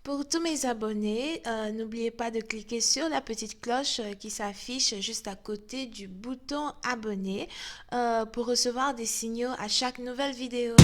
Pour tous mes abonnés, n'oubliez pas de cliquer sur la petite cloche qui s'affiche juste à côté du bouton abonner pour recevoir des signaux à chaque nouvelle vidéo.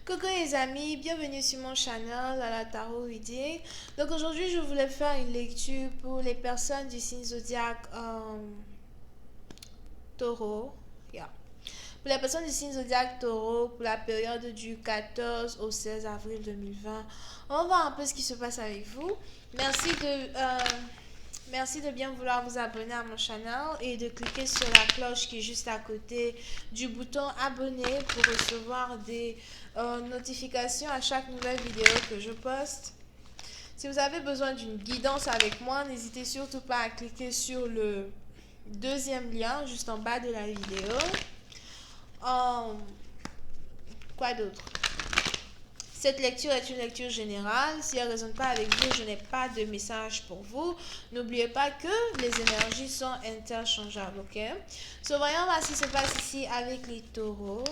Coucou les amis, bienvenue sur mon channel à la Tarot Reading. Donc aujourd'hui je voulais faire une lecture pour les personnes du signe zodiaque Taureau. Yeah. Pour les personnes du signe zodiaque Taureau, pour la période du 14 au 16 avril 2020. On va voir un peu ce qui se passe avec vous. Merci de bien vouloir vous abonner à mon channel et de cliquer sur la cloche qui est juste à côté du bouton abonner pour recevoir des notifications à chaque nouvelle vidéo que je poste. Si vous avez besoin d'une guidance avec moi, n'hésitez surtout pas à cliquer sur le deuxième lien juste en bas de la vidéo. Quoi d'autre? Cette lecture est une lecture générale. Si elle ne résonne pas avec vous, je n'ai pas de message pour vous. N'oubliez pas que les énergies sont interchangeables, ok? So, voyons voir ce qui se passe ici avec les taureaux.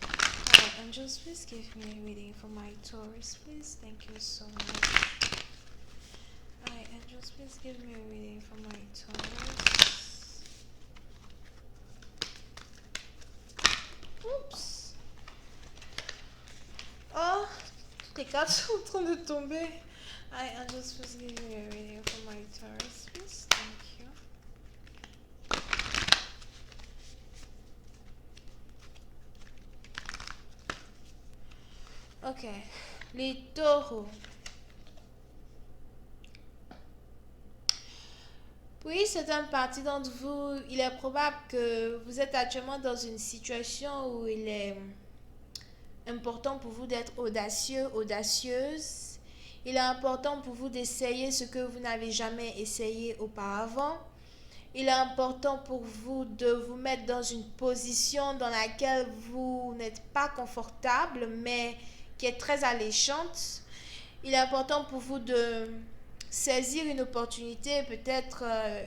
Alright, angels, please give me a reading for my Taurus, please. Thank you so much. Alright, angels, please give me a reading for my Taurus. Oups. Oh, toutes les cartes sont en train de tomber. I'm just supposed to give you a reading for my Taurus, please. Thank you. Ok, les taureaux. Oui, certaines parties d'entre vous, il est probable que vous êtes actuellement dans une situation où il est important pour vous d'être audacieux, audacieuse. Il est important pour vous d'essayer ce que vous n'avez jamais essayé auparavant. Il est important pour vous de vous mettre dans une position dans laquelle vous n'êtes pas confortable, mais qui est très alléchante. Il est important pour vous de saisir une opportunité, peut-être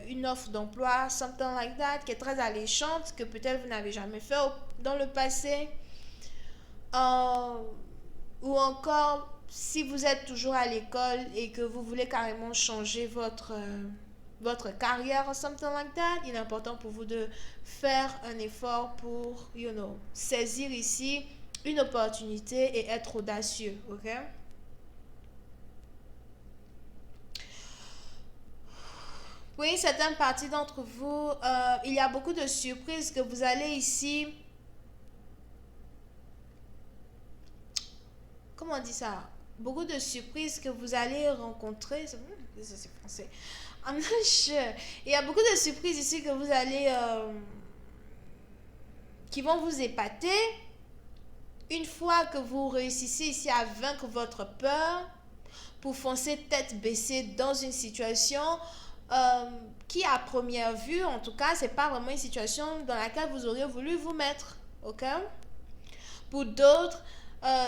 une offre d'emploi, something like that, qui est très alléchante, que peut-être vous n'avez jamais fait dans le passé. Ou encore, si vous êtes toujours à l'école et que vous voulez carrément changer votre carrière, something like that, il est important pour vous de faire un effort pour, saisir ici une opportunité et être audacieux, ok? Oui, certaines parties d'entre vous, il y a beaucoup de surprises que vous allez ici. Comment on dit ça? Beaucoup de surprises que vous allez rencontrer. C'est français. I'm not sure. Il y a beaucoup de surprises ici que vous allez. Qui vont vous épater. Une fois que vous réussissez ici à vaincre votre peur, pour foncer tête baissée dans une situation qui, à première vue, en tout cas, c'est pas vraiment une situation dans laquelle vous auriez voulu vous mettre. Ok? Pour d'autres,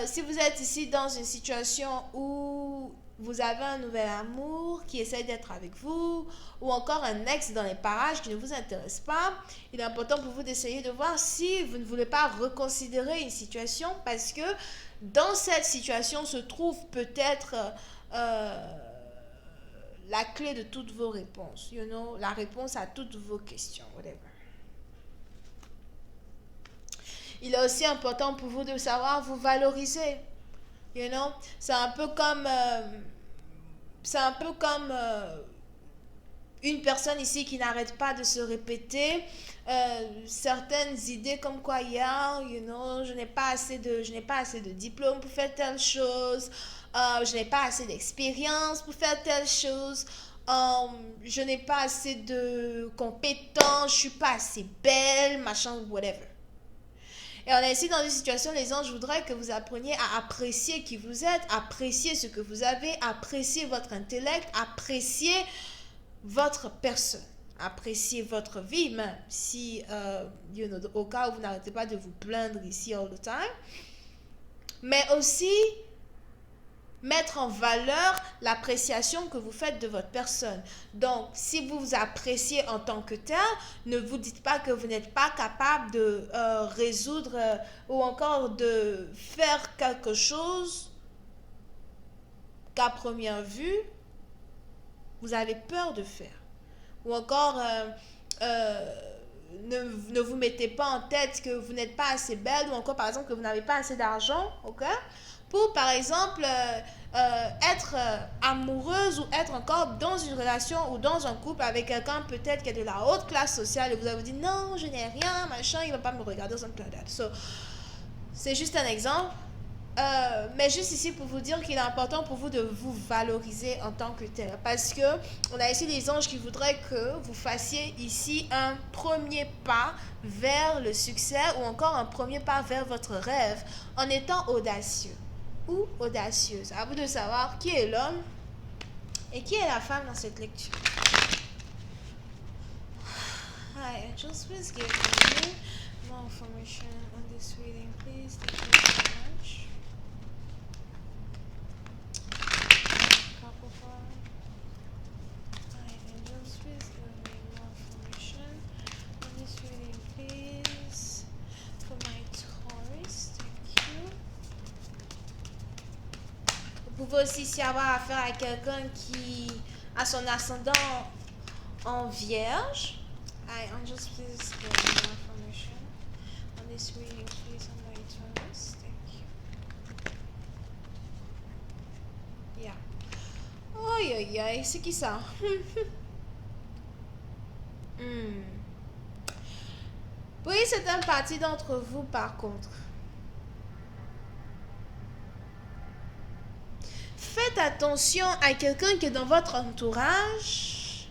si vous êtes ici dans une situation où vous avez un nouvel amour qui essaie d'être avec vous, ou encore un ex dans les parages qui ne vous intéresse pas, il est important pour vous d'essayer de voir si vous ne voulez pas reconsidérer une situation, parce que dans cette situation se trouve peut-être la clé de toutes vos réponses, la réponse à toutes vos questions, whatever. Il est aussi important pour vous de savoir vous valoriser. C'est un peu comme une personne ici qui n'arrête pas de se répéter certaines idées comme quoi je n'ai pas assez de diplôme pour faire telle chose, je n'ai pas assez d'expérience pour faire telle chose, je n'ai pas assez de compétences, je suis pas assez belle, machin, whatever. Et on est ici dans une situation, les anges voudraient que vous appreniez à apprécier qui vous êtes, apprécier ce que vous avez, apprécier votre intellect, apprécier votre personne. apprécier votre vie, même si, au cas où vous n'arrêtez pas de vous plaindre ici all the time. Mais aussi mettre en valeur l'appréciation que vous faites de votre personne. Donc, si vous vous appréciez en tant que tel, ne vous dites pas que vous n'êtes pas capable de résoudre ou encore de faire quelque chose qu'à première vue, vous avez peur de faire. Ou encore, ne vous mettez pas en tête que vous n'êtes pas assez belle ou encore, par exemple, que vous n'avez pas assez d'argent, ok? Pour, par exemple, être amoureuse ou être encore dans une relation ou dans un couple avec quelqu'un peut-être qui est de la haute classe sociale et vous avez dit non, je n'ai rien, machin, il ne va pas me regarder, something like that. So, c'est juste un exemple. Mais juste ici pour vous dire qu'il est important pour vous de vous valoriser en tant que tel. Parce que on a ici des anges qui voudraient que vous fassiez ici un premier pas vers le succès ou encore un premier pas vers votre rêve en étant audacieux ou audacieuse. À vous de savoir qui est l'homme et qui est la femme dans cette lecture. Hi, angels, please give me more information on this reading, please. Thank you so much. Vous pouvez aussi avoir affaire à quelqu'un qui a son ascendant en vierge. Angels, please give me more information on this reading, please, on my Taurus. Thank you. Yeah. Aïe, aïe, aïe, c'est qui ça? Oui, c'est un parti d'entre vous, par contre. Faites attention à quelqu'un qui est dans votre entourage,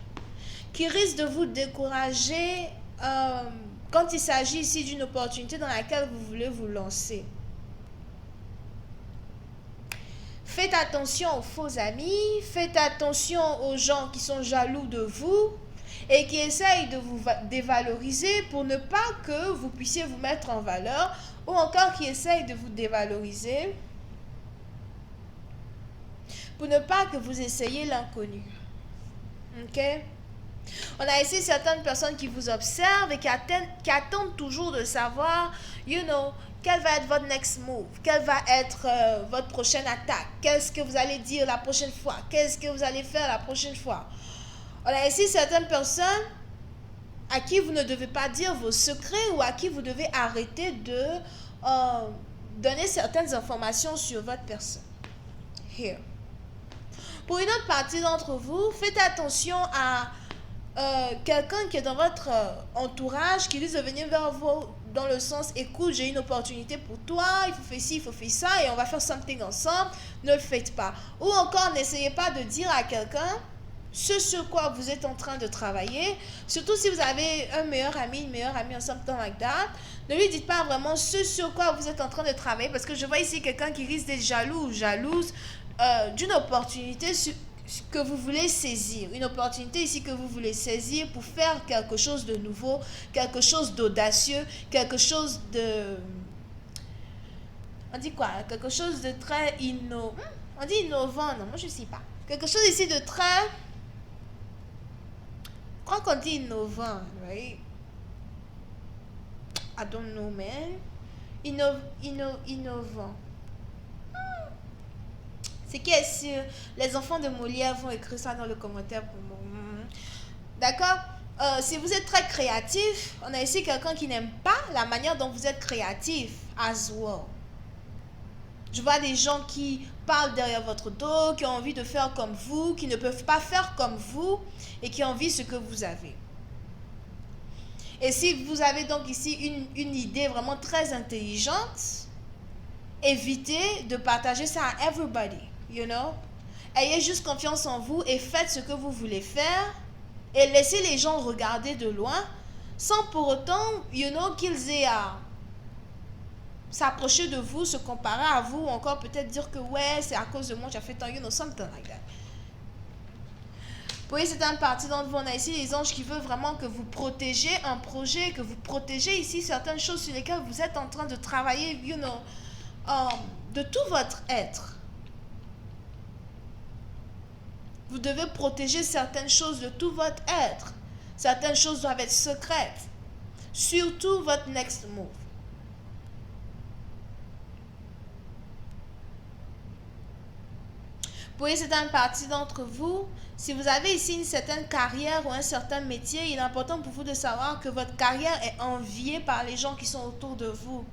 qui risque de vous décourager quand il s'agit ici d'une opportunité dans laquelle vous voulez vous lancer. Faites attention aux faux amis, faites attention aux gens qui sont jaloux de vous et qui essayent de vous dévaloriser pour ne pas que vous puissiez vous mettre en valeur ou encore qui essayent de vous dévaloriser pour ne pas que vous essayiez l'inconnu. Ok? On a ici certaines personnes qui vous observent et qui attendent toujours de savoir, quel va être votre next move, quelle va être votre prochaine attaque, qu'est-ce que vous allez dire la prochaine fois, qu'est-ce que vous allez faire la prochaine fois. On a ici certaines personnes à qui vous ne devez pas dire vos secrets ou à qui vous devez arrêter de donner certaines informations sur votre personne. Here. Pour une autre partie d'entre vous, faites attention à quelqu'un qui est dans votre entourage, qui risque de venir vers vous dans le sens, écoute, j'ai une opportunité pour toi, il faut faire ci, il faut faire ça, et on va faire something ensemble, ne le faites pas. Ou encore, n'essayez pas de dire à quelqu'un ce sur quoi vous êtes en train de travailler, surtout si vous avez un meilleur ami, une meilleure amie, something like that, ne lui dites pas vraiment ce sur quoi vous êtes en train de travailler, parce que je vois ici quelqu'un qui risque d'être jaloux ou jalouse d'une opportunité que vous voulez saisir, une opportunité ici que vous voulez saisir pour faire quelque chose de nouveau, quelque chose d'audacieux, quelque chose de... On dit quoi? Quelque chose de très on dit innovant, non, moi je ne sais pas. Quelque chose ici de très... Je crois qu'on dit innovant, right? I don't know, man. Innovant. C'est qui est sûr? Les enfants de Molière vont écrire ça dans le commentaire pour moi. D'accord? Si vous êtes très créatif, on a ici quelqu'un qui n'aime pas la manière dont vous êtes créatif as well. Je vois des gens qui parlent derrière votre dos, qui ont envie de faire comme vous, qui ne peuvent pas faire comme vous et qui envient ce que vous avez. Et si vous avez donc ici une idée vraiment très intelligente, évitez de partager ça à everybody. Ayez juste confiance en vous et faites ce que vous voulez faire et laissez les gens regarder de loin sans pour autant, qu'ils aient à s'approcher de vous, se comparer à vous ou encore peut-être dire que ouais, c'est à cause de moi que j'ai fait tant, something like that. Pour certaines parties d'entre vous, on a ici les anges qui veulent vraiment que vous protégez un projet, que vous protégez ici certaines choses sur lesquelles vous êtes en train de travailler, de tout votre être. Vous devez protéger certaines choses de tout votre être. Certaines choses doivent être secrètes. Surtout votre next move. Pour certaines parties d'entre vous, si vous avez ici une certaine carrière ou un certain métier, il est important pour vous de savoir que votre carrière est enviée par les gens qui sont autour de vous.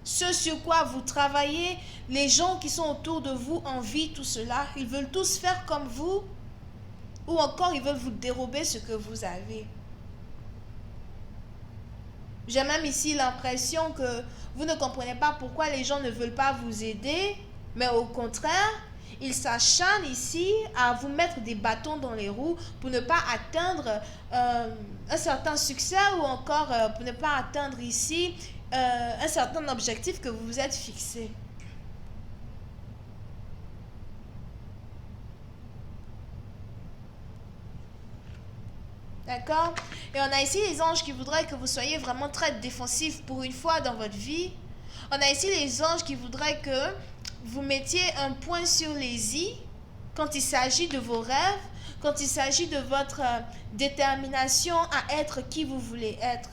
Ce sur quoi vous travaillez, les gens qui sont autour de vous envient tout cela. Ils veulent tous faire comme vous, ou encore ils veulent vous dérober ce que vous avez. J'ai même ici l'impression que vous ne comprenez pas pourquoi les gens ne veulent pas vous aider, mais au contraire, ils s'acharnent ici à vous mettre des bâtons dans les roues pour ne pas atteindre un certain succès ou encore pour ne pas atteindre ici un certain objectif que vous vous êtes fixé. D'accord? Et on a ici les anges qui voudraient que vous soyez vraiment très défensif pour une fois dans votre vie. On a ici les anges qui voudraient que vous mettiez un point sur les i quand il s'agit de vos rêves, quand il s'agit de votre détermination à être qui vous voulez être.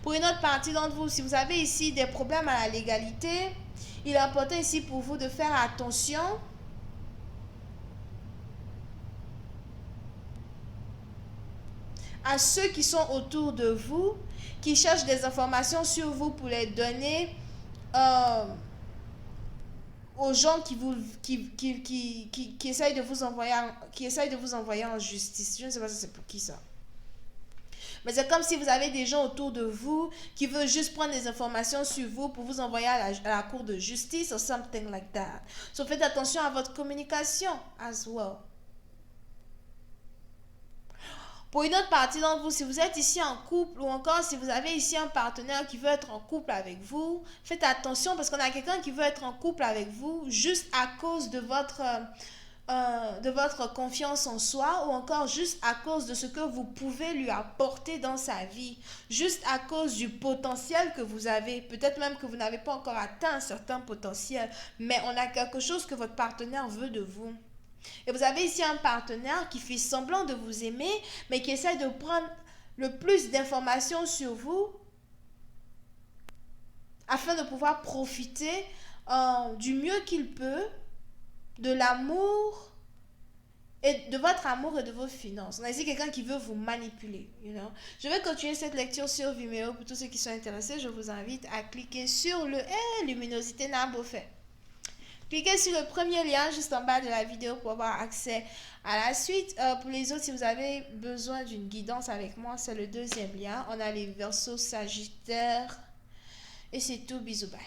Pour une autre partie d'entre vous, si vous avez ici des problèmes à la légalité, il est important ici pour vous de faire attention à ceux qui sont autour de vous, qui cherchent des informations sur vous pour les donner aux gens qui essayent de vous envoyer en justice. Je ne sais pas si c'est pour qui ça. Mais c'est comme si vous avez des gens autour de vous qui veulent juste prendre des informations sur vous pour vous envoyer à la cour de justice or something like that. So faites attention à votre communication as well. Pour une autre partie d'entre vous, si vous êtes ici en couple ou encore si vous avez ici un partenaire qui veut être en couple avec vous, faites attention parce qu'on a quelqu'un qui veut être en couple avec vous juste à cause de votre confiance en soi ou encore juste à cause de ce que vous pouvez lui apporter dans sa vie, juste à cause du potentiel que vous avez, peut-être même que vous n'avez pas encore atteint un certain potentiel, mais on a quelque chose que votre partenaire veut de vous. Et vous avez ici un partenaire qui fait semblant de vous aimer, mais qui essaie de prendre le plus d'informations sur vous afin de pouvoir profiter du mieux qu'il peut de l'amour et de votre amour et de vos finances. On a ici quelqu'un qui veut vous manipuler. Je vais continuer cette lecture sur Vimeo. Pour tous ceux qui sont intéressés, je vous invite à cliquer sur le luminosité n'a beau fait. Cliquez sur le premier lien juste en bas de la vidéo pour avoir accès à la suite. Pour les autres, si vous avez besoin d'une guidance avec moi, c'est le deuxième lien. On a les Verseaux, Sagittaires. Et c'est tout. Bisous, bye.